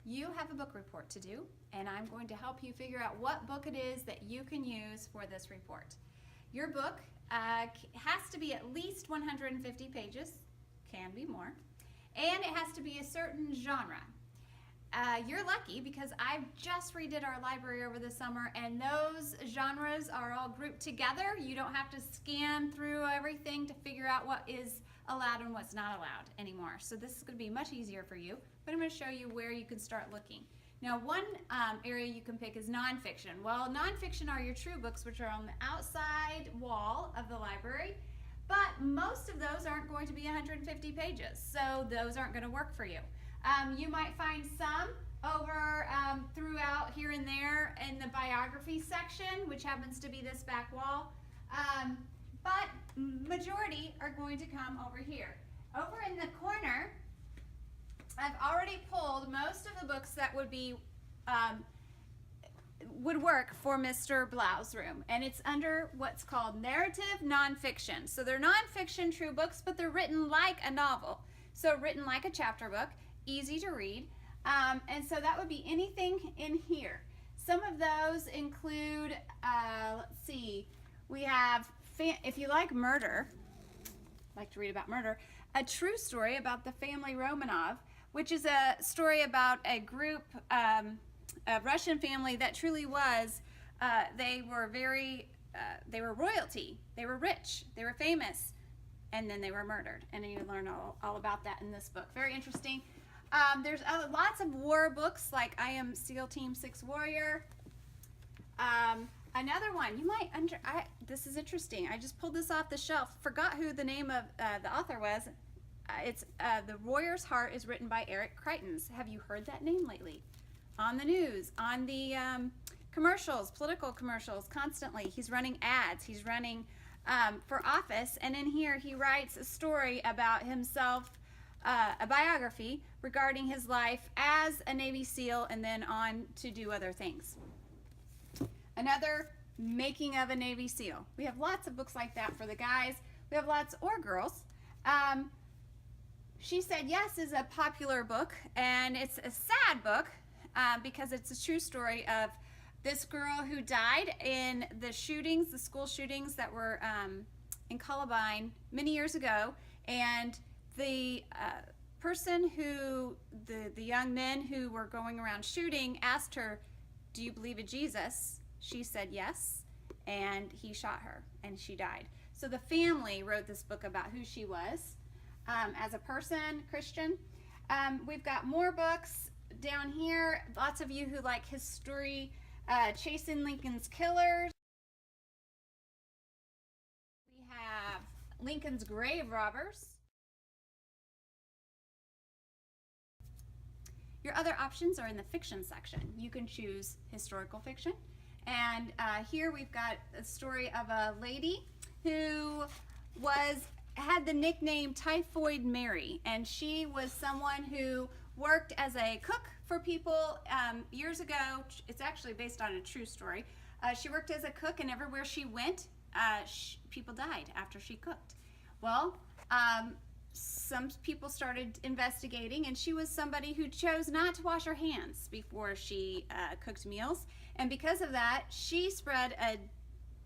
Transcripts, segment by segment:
you have a book report to do, and I'm going to help you figure out what book it is that you can use for this report. Your book has to be at least 150 pages, can be more, and it has to be a certain genre. You're lucky because I just redid our library over the summer, and those genres are all grouped together. You don't have to scan through everything to figure out what is allowed and what's not allowed anymore. So this is going to be much easier for you, but I'm going to show you where you can start looking. Now, one area you can pick is nonfiction. Well, nonfiction are your true books, which are on the outside wall of the library, but most of those aren't going to be 150 pages, so those aren't going to work for you. You might find some over throughout here and there in the biography section, which happens to be this back wall, but majority are going to come over here. Over in the corner, I've already pulled most of the books that would work for Mr. Blaue's room, and it's under what's called narrative nonfiction. So they're nonfiction true books, but they're written like a novel. So written like a chapter book, easy to read, and so that would be anything in here. Some of those include, let's see, we have, if you like murder, like to read about murder, a true story about the family Romanov, which is a story about a group, a Russian family that truly was, they were royalty, they were rich, they were famous, and then they were murdered. And you learn all about that in this book. Very interesting. There's lots of war books like I Am SEAL Team 6 Warrior. Another one, you might, this is interesting. I just pulled this off the shelf. Forgot who the name of the author was. It's The Warrior's Heart is written by Eric Crichtons. Have you heard that name lately? On the news, on the commercials, political commercials, constantly. He's running ads. He's running for office. And in here, he writes a story about himself, a biography regarding his life as a Navy SEAL and then on to do other things. Another, Making of a Navy SEAL. We have lots of books like that for the guys. We have lots, or girls. She Said Yes is a popular book, and it's a sad book because it's a true story of this girl who died in the shootings, the school shootings that were in Columbine many years ago, and the person who, the young men who were going around shooting asked her, "Do you believe in Jesus?" She said yes, and he shot her, and she died. So the family wrote this book about who she was as a person, Christian. We've got more books down here. Lots of you who like history, Chasing Lincoln's Killers. We have Lincoln's Grave Robbers. Your other options are in the fiction section. You can choose historical fiction. And here we've got a story of a lady who had the nickname Typhoid Mary, and she was someone who worked as a cook for people years ago. It's actually based on a true story. She worked as a cook, and everywhere she went, people died after she cooked. Well, some people started investigating, and she was somebody who chose not to wash her hands before she cooked meals. And because of that, she spread a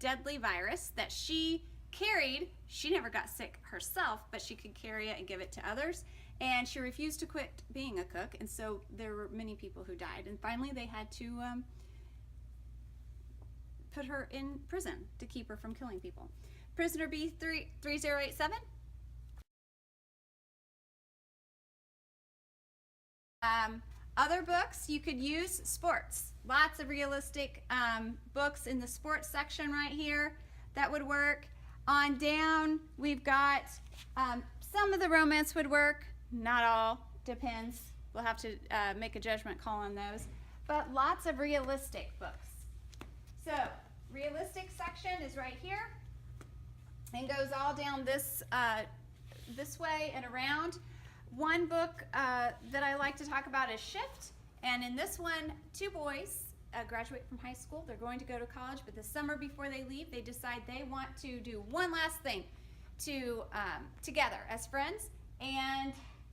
deadly virus that she carried. She never got sick herself, but she could carry it and give it to others. And she refused to quit being a cook, and so there were many people who died. And finally, they had to put her in prison to keep her from killing people. Prisoner B3087. Other books you could use, sports. Lots of realistic books in the sports section right here that would work. On down, we've got some of the romance would work, not all, depends. We'll have to make a judgment call on those. But lots of realistic books. So, realistic section is right here and goes all down this way and around. One book that I like to talk about is Shift, and in this one, two boys graduate from high school. They're going to go to college, but the summer before they leave, they decide they want to do one last thing together as friends, and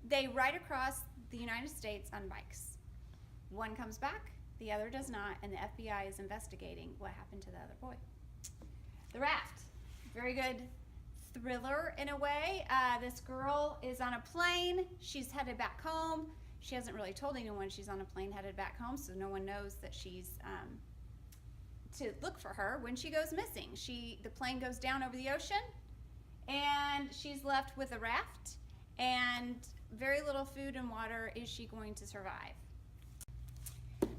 they ride across the United States on bikes. One comes back, the other does not, and the FBI is investigating what happened to the other boy. The Raft, very good thriller in a way. This girl is on a plane. She's headed back home. She hasn't really told anyone she's on a plane headed back home, so no one knows that she's to look for her when she goes missing. The plane goes down over the ocean, and she's left with a raft, and very little food and water. Is she going to survive?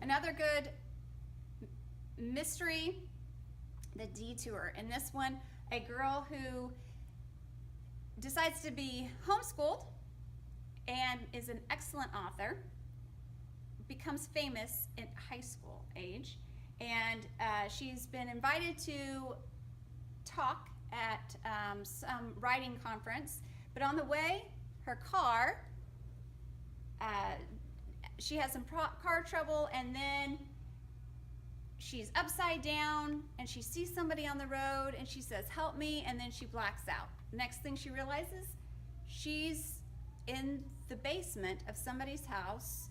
Another good mystery, The Detour. In this one, a girl who decides to be homeschooled and is an excellent author, becomes famous at high school age, and she's been invited to talk at some writing conference, but on the way, her car, she has some car trouble, and then she's upside down, and she sees somebody on the road, and she says, "Help me," and then she blacks out. Next thing she realizes, she's in the basement of somebody's house,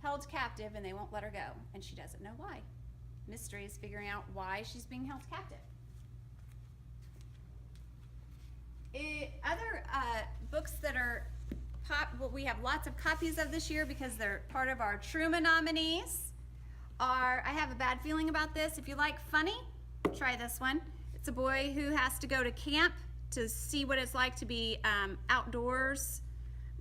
held captive, and they won't let her go, and she doesn't know why. Mystery is figuring out why she's being held captive. Other books that are well, we have lots of copies of this year because they're part of our Truman nominees are I Have a Bad Feeling About This. If you like funny, try this one. It's a boy who has to go to camp to see what it's like to be outdoors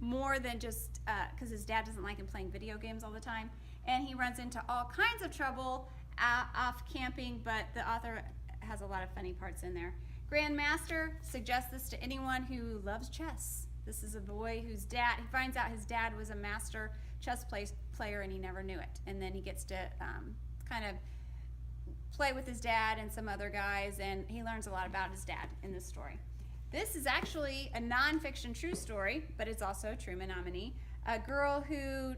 more than just because his dad doesn't like him playing video games all the time, and he runs into all kinds of trouble off camping, but the author has a lot of funny parts in there. Grandmaster, suggest this to anyone who loves chess. This is a boy whose dad, he finds out his dad was a master chess player and he never knew it, and then he gets to kind of play with his dad and some other guys, and he learns a lot about his dad in this story. This is actually a nonfiction true story, but it's also a Truman nominee. A girl who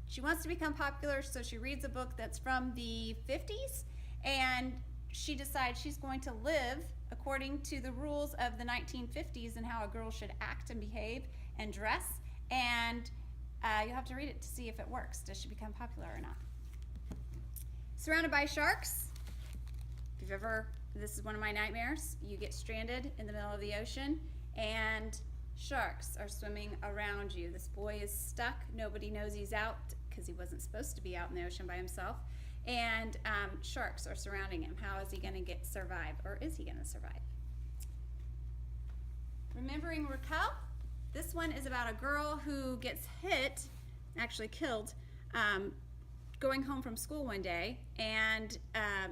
she wants to become popular, so she reads a book that's from the 50s, and she decides she's going to live according to the rules of the 1950s and how a girl should act and behave and dress, and you'll have to read it to see if it works. Does she become popular or not? Surrounded by Sharks. If you've ever, this is one of my nightmares. You get stranded in the middle of the ocean and sharks are swimming around you. This boy is stuck. Nobody knows he's out because he wasn't supposed to be out in the ocean by himself. And sharks are surrounding him. How is he going to survive, or is he going to survive? Remembering Raquel. This one is about a girl who gets hit, actually killed, going home from school one day, and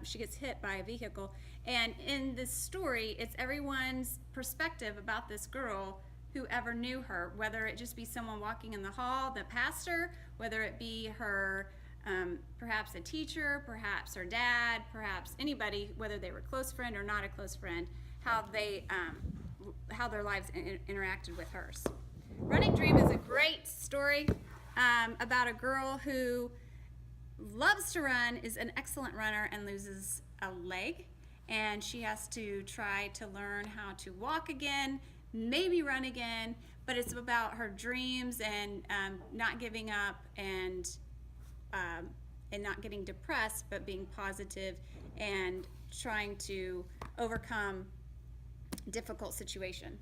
she gets hit by a vehicle. And in this story, it's everyone's perspective about this girl, whoever knew her, whether it just be someone walking in the hall, the pastor, whether it be her perhaps a teacher, perhaps her dad, perhaps anybody, whether they were a close friend or not a close friend, how their lives interacted with hers. Running Dream is a great story about a girl who loves to run, is an excellent runner, and loses a leg, and she has to try to learn how to walk again, maybe run again, but it's about her dreams and not giving up and not getting depressed, but being positive and trying to overcome difficult situation.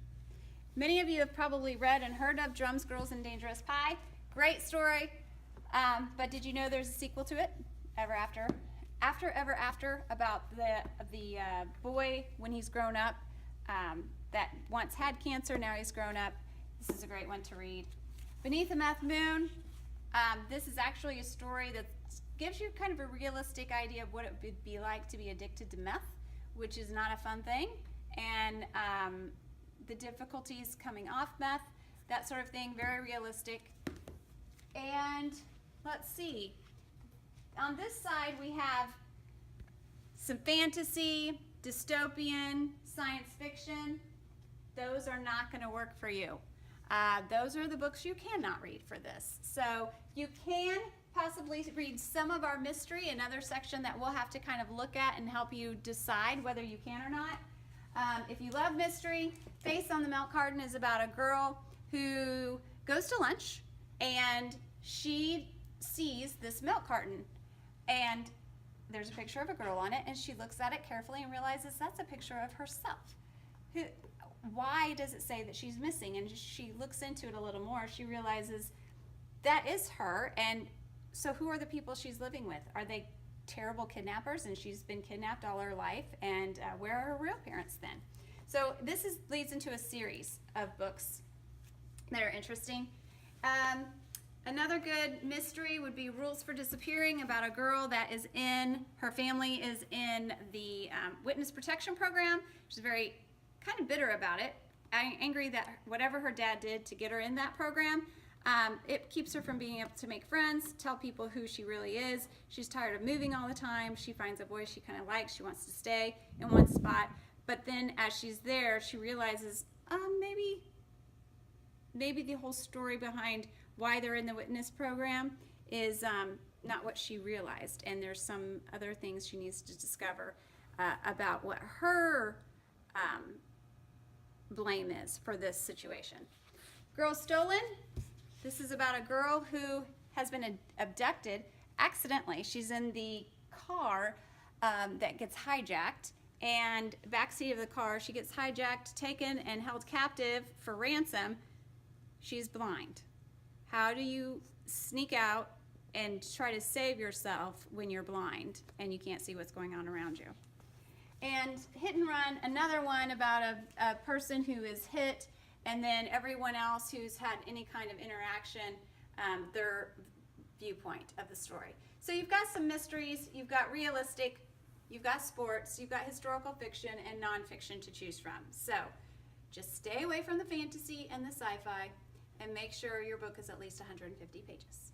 Many of you have probably read and heard of Drums, Girls, and Dangerous Pie. Great story, but did you know there's a sequel to it, Ever After? Ever After, about the boy when he's grown up that once had cancer, now he's grown up. This is a great one to read. Beneath a Meth Moon. This is actually a story that gives you kind of a realistic idea of what it would be like to be addicted to meth, which is not a fun thing, and the difficulties coming off meth, that sort of thing, very realistic. And let's see, on this side we have some fantasy, dystopian, science fiction. Those are not going to work for you. Those are the books you cannot read for this. So you can possibly read some of our mystery, another section that we'll have to kind of look at and help you decide whether you can or not. If you love mystery, Face on the Milk Carton is about a girl who goes to lunch, and she sees this milk carton, and there's a picture of a girl on it, and she looks at it carefully and realizes that's a picture of herself. Why does it say that she's missing? And she looks into it a little more. She realizes that is her, and so who are the people she's living with? Are they terrible kidnappers, and she's been kidnapped all her life? And where are her real parents then? So this leads into a series of books that are interesting. Another good mystery would be Rules for Disappearing, about a girl that is her family is in the witness protection program. She's very kind of bitter about it, angry that whatever her dad did to get her in that program, it keeps her from being able to make friends, tell people who she really is. She's tired of moving all the time. She finds a boy she kind of likes. She wants to stay in one spot. But then as she's there, she realizes maybe the whole story behind why they're in the witness program is not what she realized, and there's some other things she needs to discover about what her blame is for this situation. Girl Stolen. This is about a girl who has been abducted accidentally. She's in the car that gets hijacked, and backseat of the car, she gets hijacked, taken, and held captive for ransom. She's blind. How do you sneak out and try to save yourself when you're blind and you can't see what's going on around you? And Hit and Run, another one about a person who is hit, and then everyone else who's had any kind of interaction, their viewpoint of the story. So you've got some mysteries, you've got realistic, you've got sports, you've got historical fiction and nonfiction to choose from. So just stay away from the fantasy and the sci-fi, and make sure your book is at least 150 pages.